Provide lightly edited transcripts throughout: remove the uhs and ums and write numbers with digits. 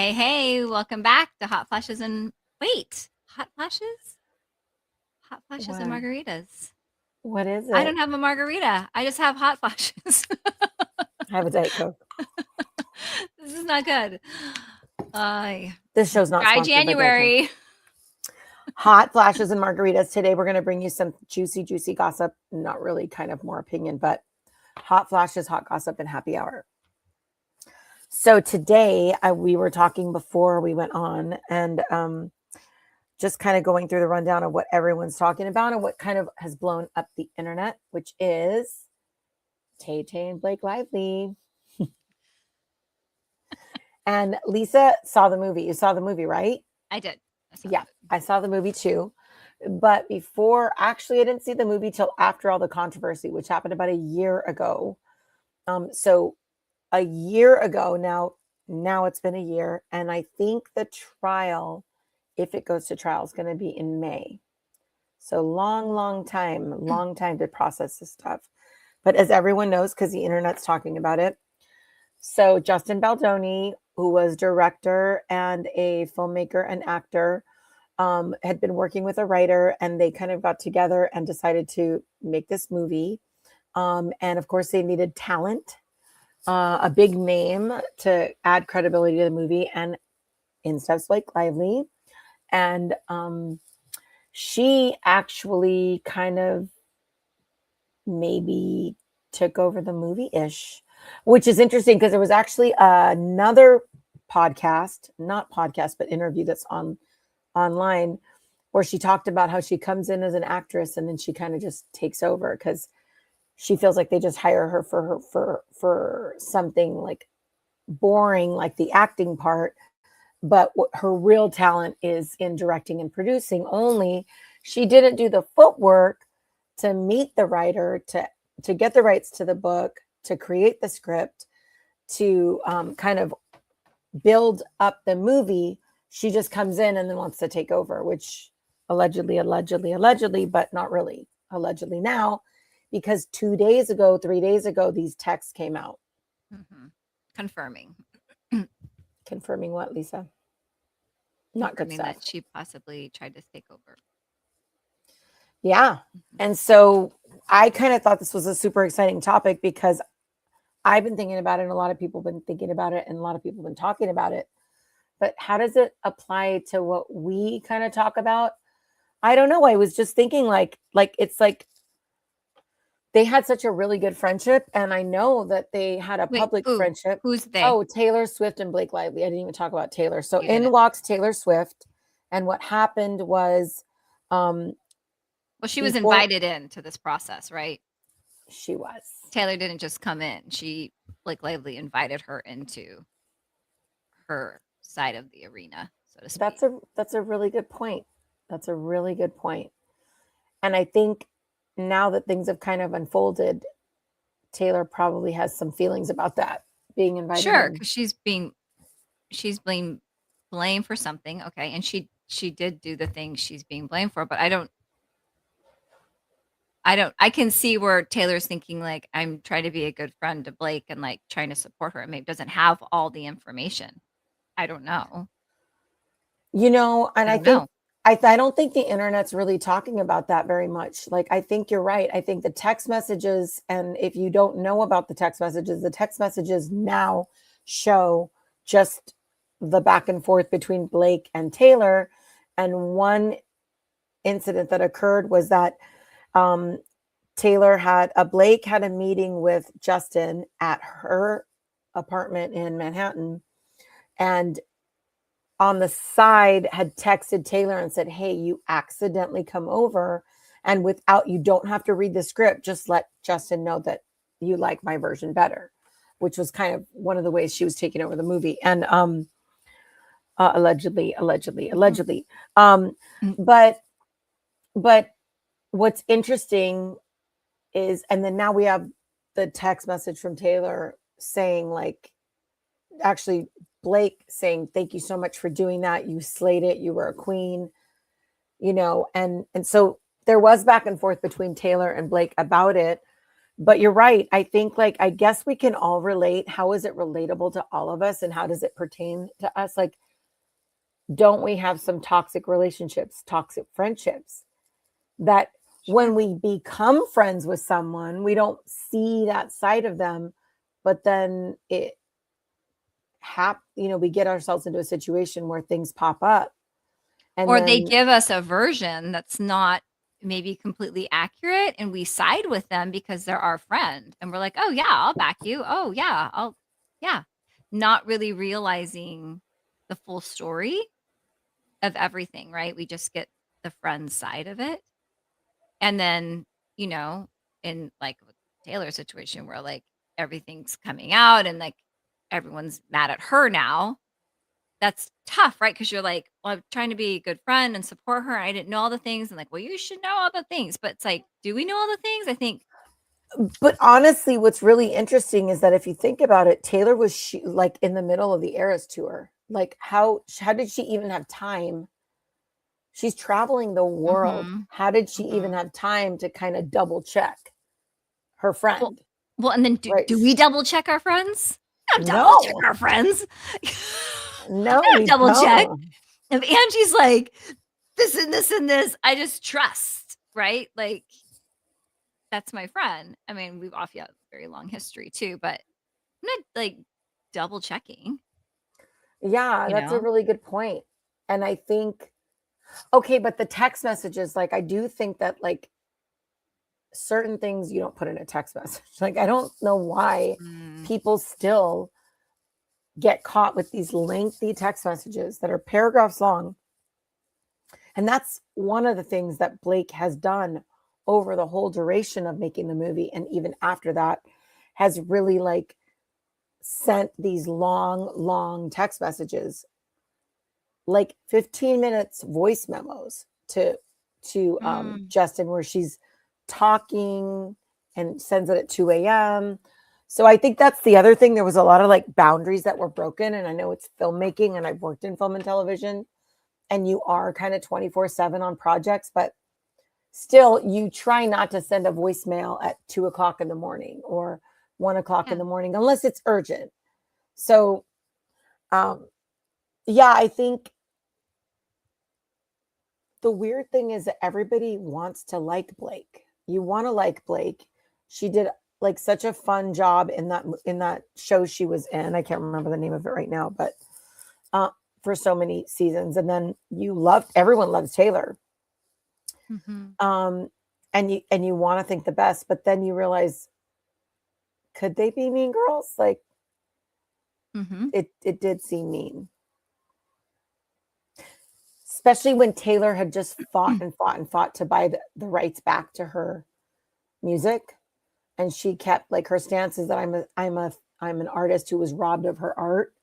Hey, welcome back to Hot Flashes and Hot Flashes? Hot Flashes and What? Margaritas. What is I don't it? have a margarita. I just have hot flashes. I have a Diet Coke. This is not good. Uh, This show's not Dry sponsored by Diet Coke. January. Hot Flashes and Margaritas. Today we're going to bring you some juicy gossip. Not really, kind of more opinion, but hot flashes, hot gossip, and happy hour. So today we were talking before we went on and just kind of going through the rundown of what everyone's talking about and what kind of has blown up the internet, which is Tay Tay and Blake Lively. And Lisa saw the movie. You saw the movie, right? I did. Yeah, I saw the movie too. But actually, I didn't see the movie till after all the controversy, which happened about a year ago. So a year ago now it's been a year. And I think the trial, if it goes to trial, is going to be in May. So long time to process this stuff. But as everyone knows, because the internet's talking about it, so Justin Baldoni, who was director and a filmmaker and actor, had been working with a writer, and they kind of got together and decided to make this movie. And of course, they needed talent, a big name to add credibility to the movie, and in steps Blake Lively. And she actually kind of maybe took over the movie ish, which is interesting because there was actually another not podcast, but interview that's online where she talked about how she comes in as an actress and then she kind of just takes over because she feels like they just hire her for something like boring, like the acting part. But her real talent is in directing and producing. Only she didn't do the footwork to meet the writer, to get the rights to the book, to create the script, to kind of build up the movie. She just comes in and then wants to take over, which allegedly, but not really allegedly now, because 2 days ago, 3 days ago, these texts came out. Mm-hmm. Confirming. Confirming what, Lisa? Not good Confirming stuff. that she possibly tried to take over. Yeah. And so I kind of thought this was a super exciting topic because I've been thinking about it and a lot of people have been thinking about it and a lot of people have been talking about it. But how does it apply to what we kind of talk about? I don't know. I was just thinking like it's like they had such a really good friendship, and I know that they had a Wait, public friendship. who's they? Oh, Taylor Swift and Blake Lively. I didn't even talk about Taylor. So You in didn't. walks Taylor Swift, and what happened was Well, she was before invited into this process, right? she was. Taylor didn't just come in. Blake Lively invited her into her side of the arena, so to speak. That's a really good point. That's a really good point. And I think now that things have kind of unfolded, Taylor probably has some feelings about that being invited Sure, in. because she's being blamed for something, okay, and she did do the thing she's being blamed for, but I can see where Taylor's thinking like I'm trying to be a good friend to Blake and like trying to support her and maybe doesn't have all the information. I don't know. And I I don't think know. I don't think the internet's really talking about that very much. Like, I think you're right. I think the text messages, and if you don't know about the text messages now show just the back and forth between Blake and Taylor. And one incident that occurred was that um, Blake had a meeting with Justin at her apartment in Manhattan, and on the side had texted Taylor and said, "Hey, you accidentally come over, and you don't have to read the script. Just let Justin know that you like my version better," which was kind of one of the ways she was taking over the movie. And allegedly. Um, Mhm. but but what's interesting is, and then now we have the text message from Taylor saying, like, actually Blake saying, "Thank you so much for doing that. You slayed it. You were a queen." And so there was back and forth between Taylor and Blake about it. But you're right. I think, like, I guess we can all relate. How is it relatable to all of us, and how does it pertain to us? Like, don't we have some toxic relationships, toxic friendships that when Sure. we become friends with someone, we don't see that side of them, but then we get ourselves into a situation where things pop up, and Or they then give us a version that's not maybe completely accurate, and we side with them because they're our friend, and we're like, "Oh, yeah, I'll back you. Oh, yeah, I'll" yeah. Not really realizing the full story of everything, right? We just get the friend side of it. And then, you know, in like with Taylor's situation where like everything's coming out and like everyone's mad at her now, that's tough, right? Because you're like, well, I'm trying to be a good friend and support her. I didn't know all the things. And like, well, you should know all the things. But it's like, do we know all the things? I think, but honestly, what's really interesting is that if you think about it, Taylor was like in the middle of the Eras tour. Like, how did she even have time? She's traveling the world. mhm, How did she even mhm. have time to kind of double check her Well, friend? well, and then Right. do we double check our friends? We don't double check No, our friends. no, I don't we double check. don't. If Angie's like, this and this and this, I just trust, right? Like, that's my friend. I mean, we've obviously had a very long history too, but I'm not like double checking, Yeah, you that's a know? really good point. And I think, okay, but the text messages, like, I do think that, like, certain things you don't put in a text message. Like, I don't know why Mm, people still get caught with these lengthy text messages that are paragraphs long. And that's one of the things that Blake has done over the whole duration of making the movie. And even after that, has really like sent these long, long text messages, like 15 minutes voice memos to mm. Justin, where she's talking and sends it at 2 a.m. So I think that's the other thing. There was a lot of like boundaries that were broken. And I know it's filmmaking and I've worked in film and television, and you are kind of 24/7 on projects, but still you try not to send a voicemail at 2 o'clock in the morning or 1 o'clock in Yeah. the morning unless it's urgent. So um yeah, I think the weird thing is that everybody wants to like Blake. You want to like Blake. She did like such a fun job in that show she was in. I can't remember the name of it right now, but uh for so many seasons. And then everyone loves Taylor. Mhm, Um and you want to think the best, but then you realize, could they be mean girls? Like, mhm. it did seem mean. Especially when Taylor had just fought and fought and fought to buy the rights back to her music. And she kept like her stance is that I'm an artist who was robbed of her art.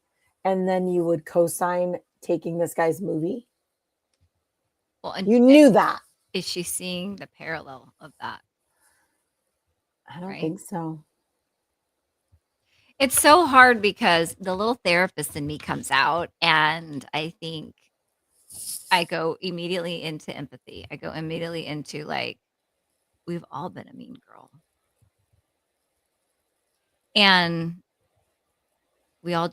And then you would co-sign taking this guy's movie. Well, and You knew that. is she seeing the parallel of that, I don't right? think so. It's so hard because the little therapist in me comes out, and I think I go immediately into empathy. I go immediately into like, we've all been a mean girl. And we all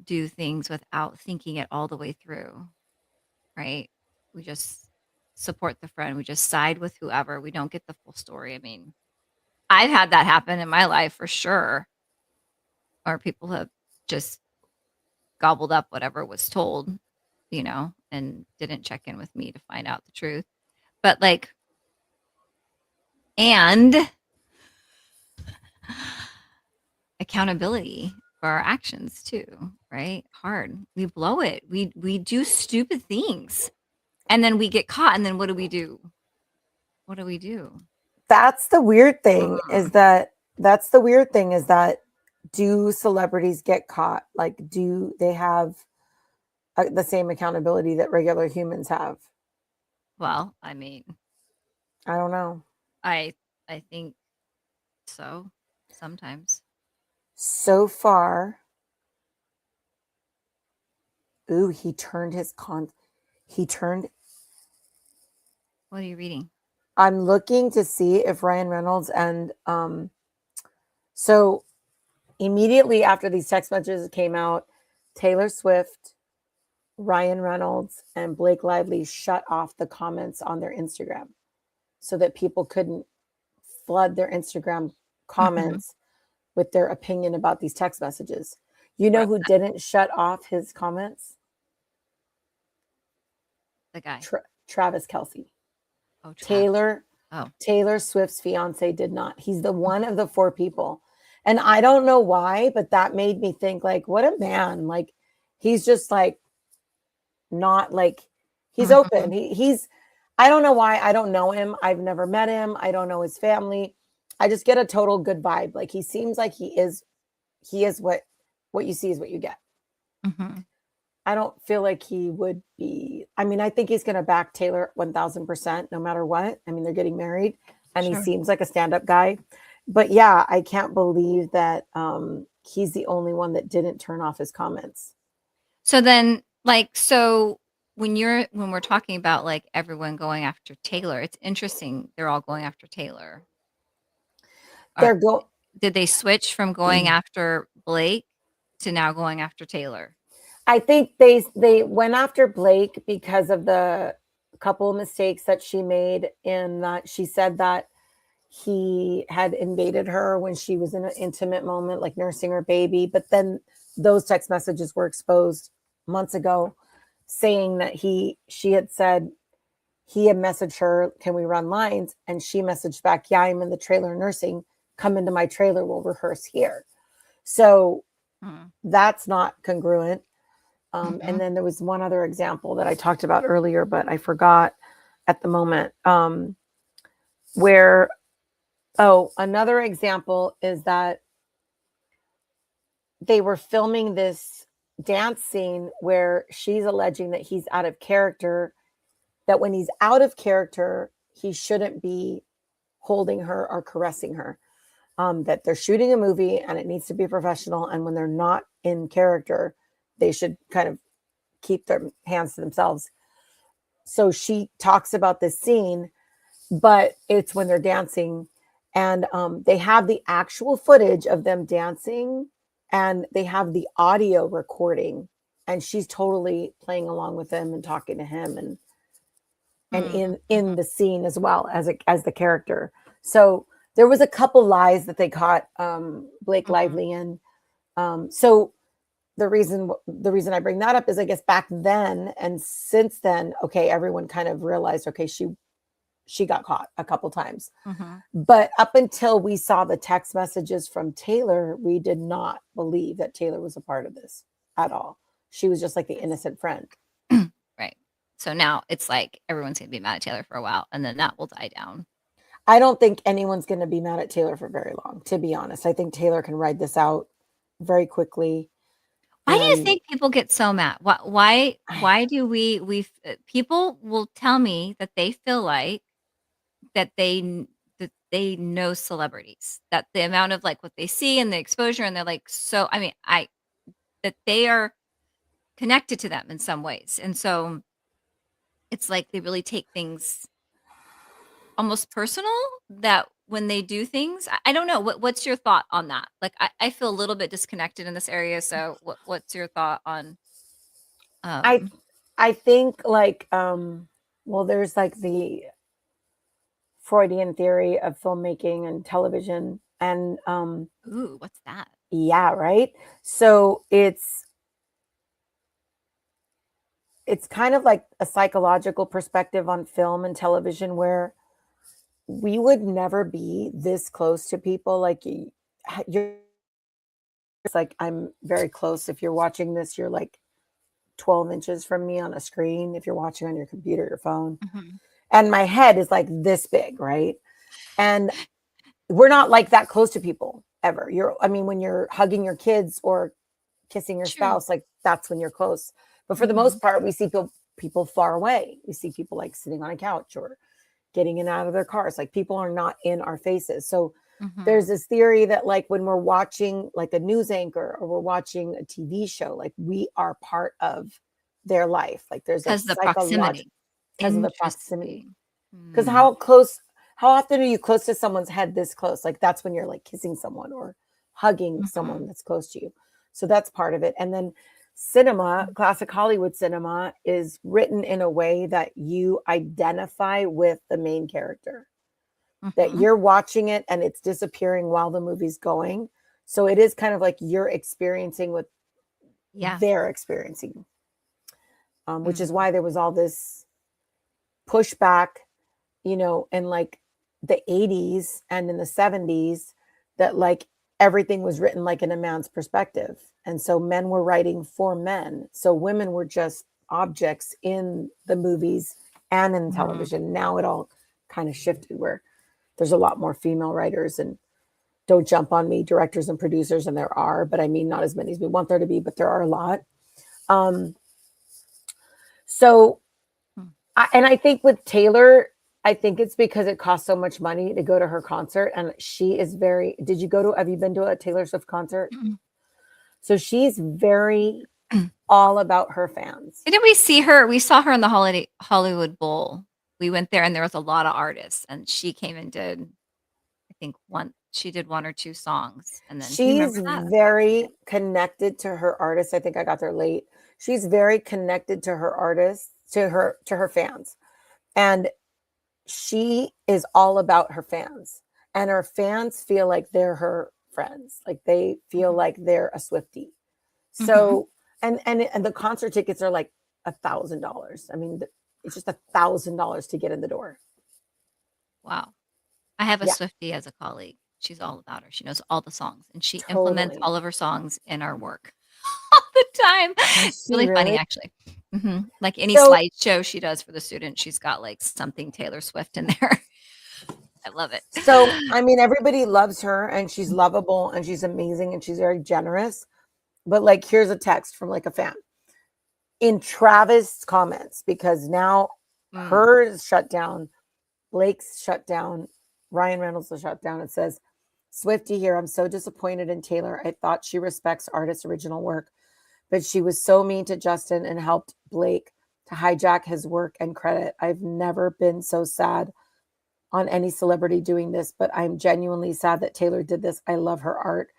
do things without thinking it all the way through, right? We just support the friend. We just side with whoever. We don't get the full story. I mean, I've had that happen in my life for sure, or people have just gobbled up whatever was told, and didn't check in with me to find out the truth. But like, and accountability for our actions too, right? Hard. We blow it. We do stupid things. And then we get caught, and then what do we do? What do we do? That's the weird thing is Mm. that that's the weird thing is that do celebrities get caught? Like, do they have the same accountability that regular humans have? Well, I mean, I don't know. I I think so sometimes. So far, ooh, he turned. What are you reading? I'm looking to see if Ryan Reynolds and so immediately after these text messages came out, Taylor Swift, Ryan Reynolds, and Blake Lively shut off the comments on their Instagram so that people couldn't flood their Instagram Mhm. comments with their opinion about these text messages. You know What's who that? didn't shut off his comments? The guy. Travis Kelsey. Oh, Travis. Taylor Oh. Taylor Swift's fiance did not. He's the one of the four people. And I don't know why, but that made me think like what a man. Like he's just like not like he's open. Mhm. He's I don't know why. I don't know him. I've never met him. I don't know his family. I just get a total good vibe. Like he seems like he is what you see is what you get. Mhm. I don't feel like he would be. I mean, I think he's going to back Taylor 1000% no matter what. I mean, they're getting married and he Sure. seems like a stand up guy. But yeah, I can't believe that he's the only one that didn't turn off his comments. So then, like, so when we're talking about, like, everyone going after Taylor, it's interesting they're all going after Taylor. Are They're go. Did they switch from going after Blake to now going after Taylor? I think they went after Blake because of the couple of mistakes that she made in that she said that he had invaded her when she was in an intimate moment, like nursing her baby. But then those text messages were exposed months ago, saying that she had said he had messaged her, "Can we run lines?" And she messaged back, "Yeah, I'm in the trailer nursing. Come into my trailer. We'll rehearse here." So Mhm. that's not congruent. And Mhm. then there was one other example that I talked about earlier, but I forgot at the moment. Where another example is that they were filming this dance scene where she's alleging that he's out of character, that when he's out of character, he shouldn't be holding her or caressing her. That they're shooting a movie and it needs to be professional. And when they're not in character, they should kind of keep their hands to themselves. So she talks about this scene, but it's when they're dancing and they have the actual footage of them dancing and they have the audio recording and she's totally playing along with him and talking to him and Mm, in mhm. the scene as well as the character. So there was a couple lies that they caught Blake Mhm. Lively in. So the reason I bring that up is I guess back then and since then, okay, everyone kind of realized, okay, she got caught a couple times. Mhm. But up until we saw the text messages from Taylor, we did not believe that Taylor was a part of this at all. She was just like the Yes. innocent friend. Right. So now it's like everyone's gonna be mad at Taylor for a while, and then that will die down. I don't think anyone's going to be mad at Taylor for very long, to be honest. I think Taylor can ride this out very quickly. Why do you And think people get so mad? Why do people will tell me that they feel like that they know celebrities, that the amount of, like, what they see and the exposure, and they're like, so I mean, I that they are connected to them in some ways, and so it's like they really take things almost personal, that when they do things I don't know, what's your thought on that? Like, I feel a little bit disconnected in this area, so what's your thought on, I um I think like well there's like the Freudian theory of filmmaking and television and ooh, what's that? yeah, right? So it's kind of like a psychological perspective on film and television where we would never be this close to people like you're it's like I'm very close. If you're watching this, you're like 12 inches from me on a screen. If you're watching on your computer, your phone, Mhm. and my head is like this big, right? And we're not like that close to people ever. I mean, when you're hugging your kids or kissing your True. spouse, like that's when you're close. But for the most Mhm. part, we see people far away. We see people like sitting on a couch or getting in and out of their cars. Like people are not in our faces. So there's Mhm. this theory that like when we're watching like a news anchor or we're watching a TV show, like we are part of their life. Like there's a 'Cause the psychological proximity. because of the proximity. Interesting. Because Mm. how often are you close to someone's head this close? Like that's when you're like kissing someone or hugging someone Mhm. that's close to you. So that's part of it. And then cinema, classic Hollywood cinema, is written in a way that you identify with the main character, that Mhm. you're watching it and it's disappearing while the movie's going. So it is kind of like you're experiencing what Yeah. they're experiencing, which is Mhm. why there was all this pushback, in like the 80s and in the 70s, that like everything was written like in a man's perspective. And so men were writing for men. So women were just objects in the movies and in Mhm. television. Now it all kind of shifted where there's a lot more female writers, and don't jump on me, directors and producers, and there are, but I mean, not as many as we want there to be, but there are a lot. Um, so Mm. and I think with Taylor, I think it's because it costs so much money to go to her concert. And she is very, have you been to a Taylor Swift concert? Mm. So she's very all about her fans. Didn't we see her? We saw her in the Hollywood Bowl. We went there and there was a lot of artists and she came and did, I think she did 1 or 2 songs. And then do you She's remember that? Yeah. very connected to her artists. I think I got there late. She's very connected to her artists, to her fans. And she is all about her fans. And her fans feel like they're her friends. Like they feel Mhm. like they're a Swiftie. Mhm. So, and the concert tickets are like $1,000. I mean, it's just $1,000 to get in the door. Wow. I have a Yeah, Swiftie as a colleague. She's all about her. She knows all the songs and she implements totally. all of her songs in our work all the time. Does It's she really funny really? actually. Like any So, slideshow she does for the student, she's got like something Taylor Swift in there. I love it. I mean, everybody loves her and she's lovable and she's amazing and she's very generous. But like, here's a text from like a fan in Travis comments, because now Mm. hers shut down, Blake's shut down, Ryan Reynolds is shut down. It says, Swifty here. I'm so disappointed in Taylor. I thought she respects artists' original work, but she was so mean to Justin and helped Blake to hijack his work and credit. I've never been so sad on any celebrity doing this, but I'm genuinely sad that Taylor did this. I love her art,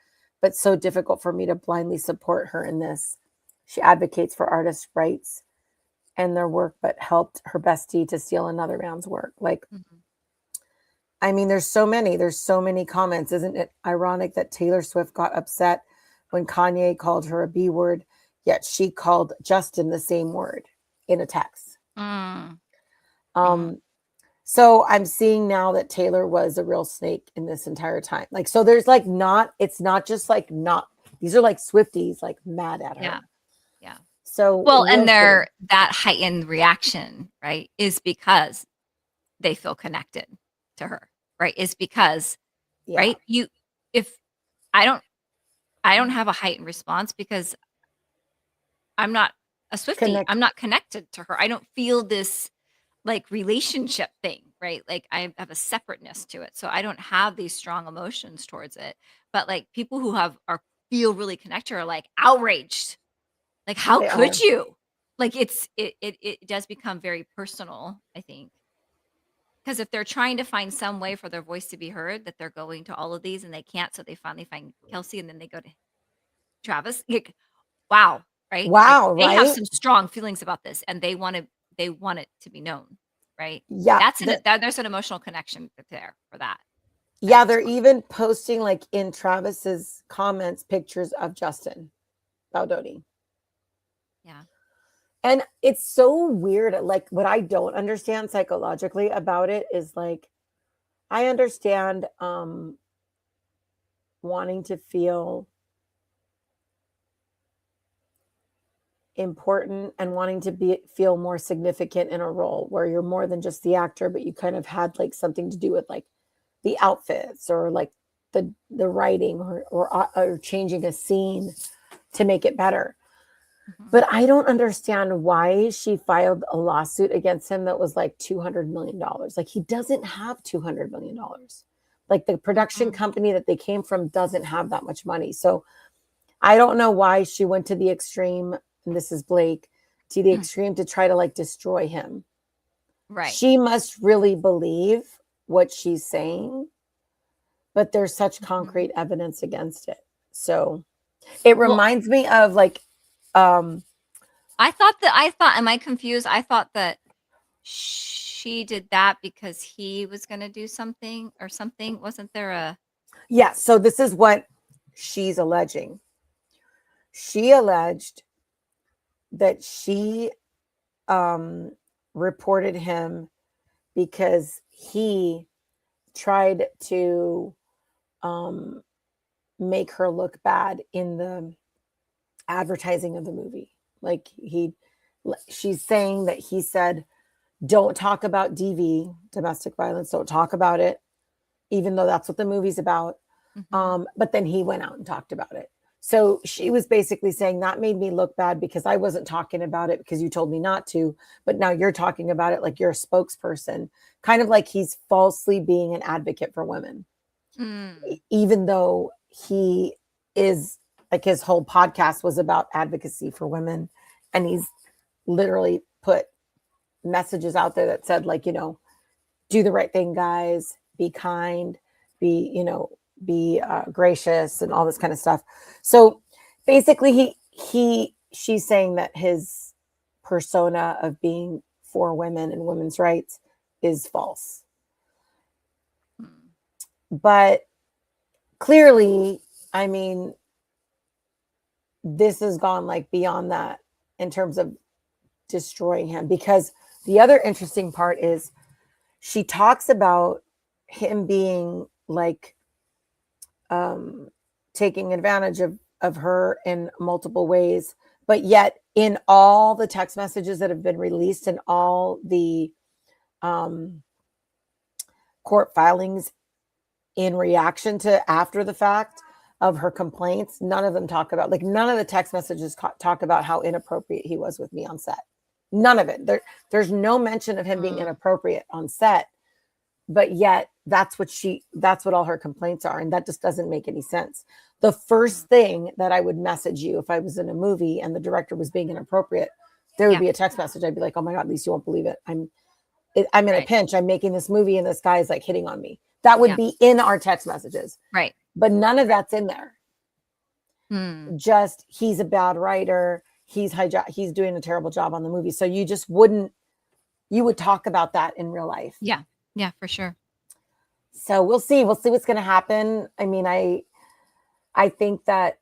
but so difficult for me to blindly support her in this. She advocates for artists' rights and their work, but helped her bestie to steal another man's work. Like, Mhm. I mean, there's so many comments. Isn't it ironic that Taylor Swift got upset when Kanye called her a B word, yet she called Justin the same word in a text? Mm. Mhm. Um, so I'm seeing now that Taylor was a real snake in this entire time. Like, so there's like it's not just like not, these are like Swifties like mad at Yeah. her. Yeah. So Well, and real shade. that heightened reaction, right, is because they feel connected to her, right? Is because, Yeah. right? If I don't I don't have a heightened response because I'm not a Swiftie. Connect. I'm not connected to her. I don't feel this like relationship thing, right? Like I have a separateness to it. So I don't have these strong emotions towards it. But like people who feel really connected are like outraged. Like how They could are. you? Like it does become very personal, I think. Because if they're trying to find some way for their voice to be heard, that they're going to all of these and they can't, so they finally find Kelsey and then they go to Travis. Like, wow, right? Like Wow, they have right? some strong feelings about this and they want it to be known, right? Yeah. There's an emotional connection there for that Yeah, they're response. even posting like in Travis's comments pictures of Justin Baldoni. Yeah. And it's so weird. Like, what I don't understand psychologically about it is like, I understand wanting to feel important and wanting to feel more significant in a role where you're more than just the actor, but you kind of had like something to do with like the outfits or like the writing or changing a scene to make it better. Mhm. But I don't understand why she filed a lawsuit against him that was like $200 million. Like, he doesn't have $200 million. Like, the production Mhm. company that they came from doesn't have that much money. So I don't know why she went to the extreme, and this is Blake, to the extreme to try to like destroy him. Right. She must really believe what she's saying, but there's such concrete evidence against it. So it Well, reminds me of like, um, I thought, am I confused? I thought that she did that because he was gonna do something or something. Wasn't there a yeah. So this is what she's alleging. She alleged that she reported him because he tried to um, make her look bad in the advertising of the movie. Like she's saying that he said, "Don't talk about DV, domestic violence. Don't talk about it," even though that's what the movie's about. Mhm. But then he went out and talked about it. So she was basically saying that made me look bad because I wasn't talking about it because you told me not to, but now you're talking about it like you're a spokesperson, kind of like he's falsely being an advocate for women, Mm. even though he is like his whole podcast was about advocacy for women. And he's literally put messages out there that said, like, do the right thing, guys, be kind, be gracious and all this kind of stuff. So basically she's saying that his persona of being for women and women's rights is false. Mm. But clearly, I mean, this has gone like beyond that in terms of destroying him, because the other interesting part is she talks about him being like taking advantage of her in multiple ways, but yet in all the text messages that have been released and all the um, court filings in reaction to after the fact of her complaints, none of them talk about, like, none of the text messages talk about how inappropriate he was with me on set. None of it. There's no mention of him being Mm. inappropriate on set, but yet that's what all her complaints are, and that just doesn't make any sense. The first thing that I would message you if I was in a movie and the director was being inappropriate, there would Yeah. be a text message. I'd be like, oh my god, Lisa, you won't believe it, I'm in a Right. pinch, I'm making this movie and this guy is like hitting on me. That would Yeah. be in our text messages, Right. but none of that's in there. Mm. Just he's a bad writer, he's doing a terrible job on the movie. So you would talk about that in real life. Yeah. Yeah, for sure. So we'll see what's going to happen. I mean, I think that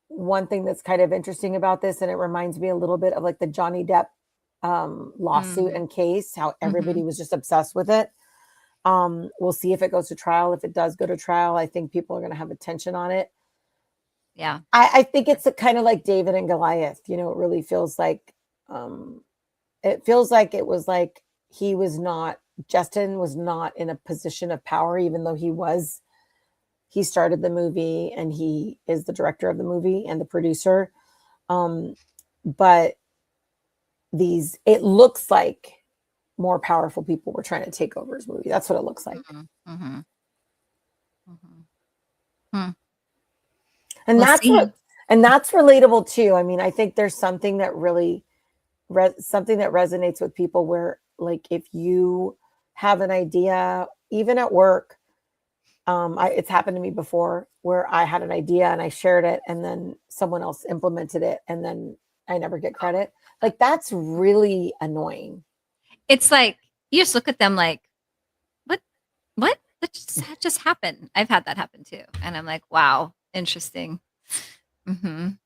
one thing that's kind of interesting about this, and it reminds me a little bit of like the Johnny Depp lawsuit Mm. and case, how everybody Mhm. was just obsessed with it. We'll see if it goes to trial. If it does go to trial, I think people are going to have attention on it. Yeah. I think it's a kind of like David and Goliath. It really feels like it was like Justin was not in a position of power, even though he started the movie and he is the director of the movie and the producer. But it looks like more powerful people were trying to take over his movie. That's what it looks like. Mhm. Mhm. Mhm. Hmm. And We'll that's see. that's relatable too. I mean, I think there's something that really something that resonates with people where, like, if you have an idea, even at work, it's happened to me before where I had an idea and I shared it and then someone else implemented it and then I never get Oh, credit. that Like, that's really annoying. it's like, you just look at them like, "What? What? That just happened." I've had that happen too, and I'm like, "Wow, interesting." Mhm.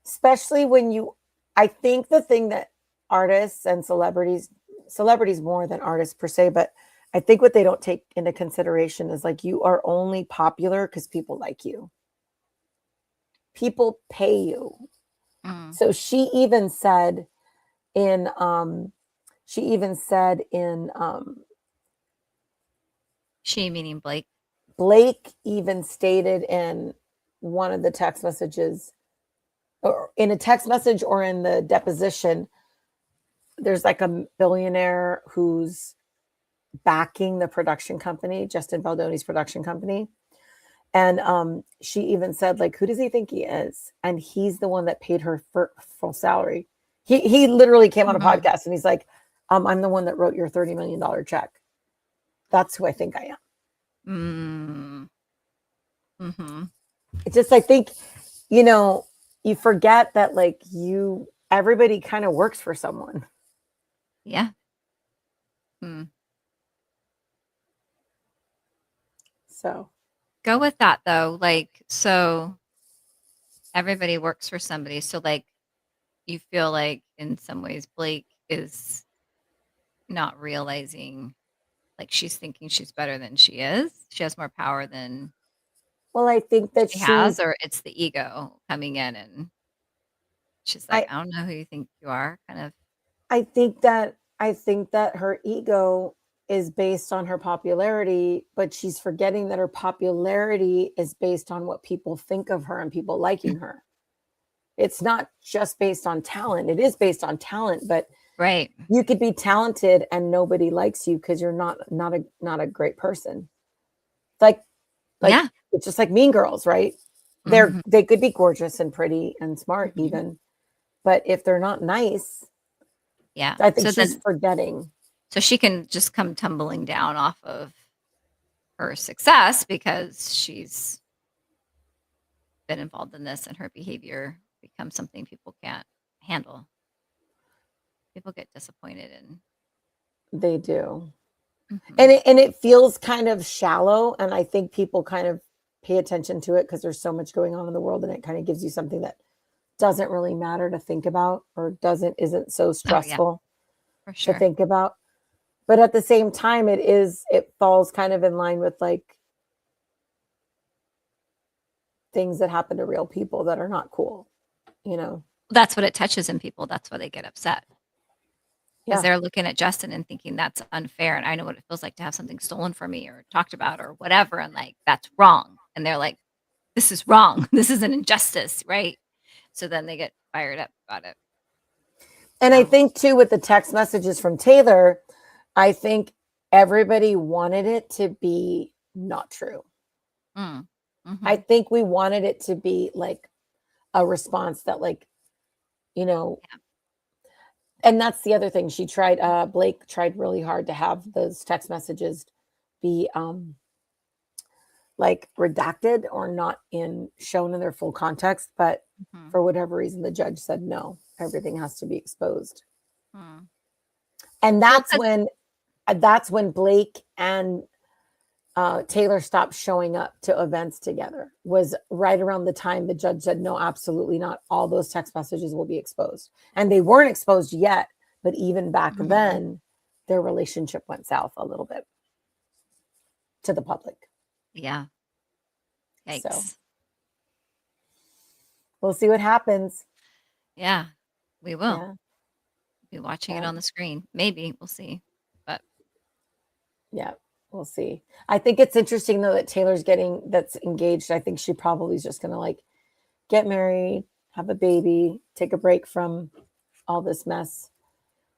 Especially when I think the thing that artists and celebrities more than artists per se, but I think what they don't take into consideration is, like, you are only popular because people like you. People pay you. Mm. So in she even said in She meaning Blake? Blake even stated in one of the text messages, or in a text message or in the deposition, there's like a billionaire who's backing the production company, Justin Baldoni's production company. And she even said, like, who does he think he is? And he's the one that paid her full salary. He literally came on a Mhm. podcast and he's like, I'm the one that wrote your $30 million check. That's who I think I am. Mm-hmm. It's just, I think, you forget that like everybody kind of works for someone. Yeah. Mm. So Go with that though. Like, so everybody works for somebody. So like, you feel like in some ways Blake is not realizing, like she's thinking she's better than she is. She has more power than well, I think that she has, or it's the ego coming in and she's like, I I don't know who you think you are, kind of. I think that her ego is based on her popularity, but she's forgetting that her popularity is based on what people think of her and people liking her. It's not just based on talent. It is based on talent, but Right. you could be talented and nobody likes you because you're not a great person. Like Yeah. it's just like Mean Girls, right? Hmm. They could be gorgeous and pretty and smart Hmm. even, but if they're not nice, Yeah. I think she's forgetting. So she can just come tumbling down off of her success because she's been involved in this and her behavior becomes something people can't handle. People get disappointed in. They do. And Mhm. it feels kind of shallow, and I think people kind of pay attention to it because there's so much going on in the world, and it kind of gives you something that doesn't really matter to think about or isn't so Oh yeah, stressful for to sure. think about. But at the same time, it falls kind of in line with like things that happen to real people that are not cool, you know? That's what it touches in people. That's why they get upset because Yeah. they're looking at Justin and thinking that's unfair. And I know what it feels like to have something stolen from me or talked about or whatever. And like, that's wrong. And they're like, this is wrong. This is an injustice. Right. So then they get fired up about it. And I Yeah. think too, with the text messages from Taylor, I think everybody wanted it to be not true. Mm. I Hmm. think we wanted it to be like a response that, like, you know, Yeah. and that's the other thing. Blake tried really hard to have those text messages be like redacted or not shown in their full context, but Hmm. for whatever reason the judge said no, everything has to be exposed. Hmm. And Well, that's when Blake and Taylor stopped showing up to events together, was right around the time the judge said, no, absolutely not. All those text messages will be exposed. And they weren't exposed yet, but even back mhm. then, their relationship went south a little bit to the public. Yeah. So Yikes. we'll see what happens. Yeah. We will Yeah. be watching it Yeah. on the screen. Maybe we'll see. But Yeah. We'll see. I think it's interesting though that that's engaged. I think she probably is just going to like get married, have a baby, take a break from all this mess.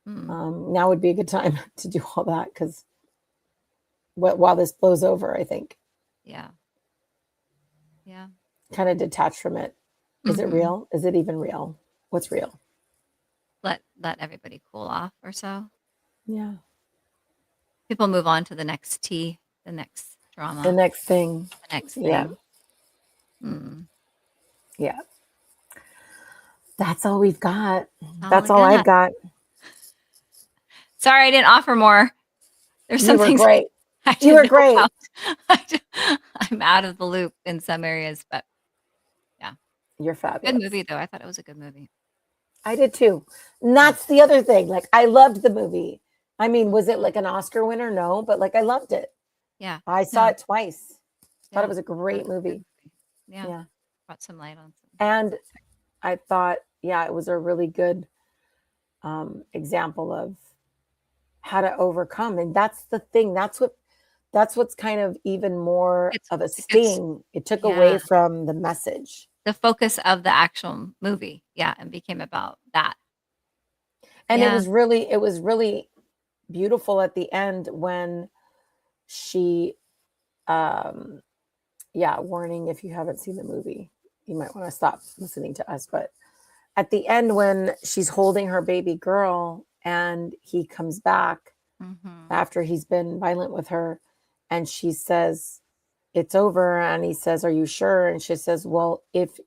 mm, Now would be a good time to do all that because while this blows over, I think yeah. Yeah. kind of detach from it. Is it Hmm. real? Is it even real? What's real? Let everybody cool off or so. Yeah. People move on to the next The drama, next thing. the next Yeah. thing. Mm. Yeah. That's all we've got. All That's I all I've got. got. Sorry I didn't offer more. There's You some were things great. I You didn't were know great. about. I'm out of the loop in some areas, but yeah. You're Good fabulous. movie though. I thought it was a good movie. I did too. And Yeah. that's the other thing. Like, I loved the movie. I mean, was it Mhm. like an Oscar winner? No, but like, I loved it. Yeah. I saw No. it twice. Thought it Yeah. was a Thought it great was a good movie. movie. Yeah. Yeah. Brought some light on some And topics. I thought, yeah, it was a really good example of how to overcome. And that's the thing. That's what's kind of even more It's of a it's sting. It took yeah. away from the message. The focus of the actual movie. Yeah, and became about that. And Yeah. it was really beautiful at the end when she yeah, warning if you haven't seen the movie, you might want to stop listening to us. But at the end, when she's holding her baby girl and he comes back Mhm. after he's been violent with her, and she says, "It's over." And he says, "Are you sure?" And she says, "Well, if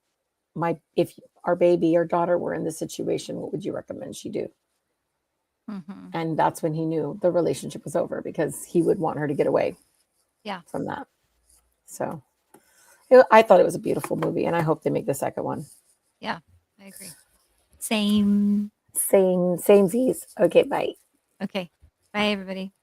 our baby or daughter were in this situation, what would you recommend she do?" Mhm. And that's when he knew the relationship was over, because he would want her to get away Yeah. from that. So I thought it was a beautiful movie, and I hope they make the second one. Yeah. I agree. Same. Same Z's. Okay, bye. Okay. Bye, everybody.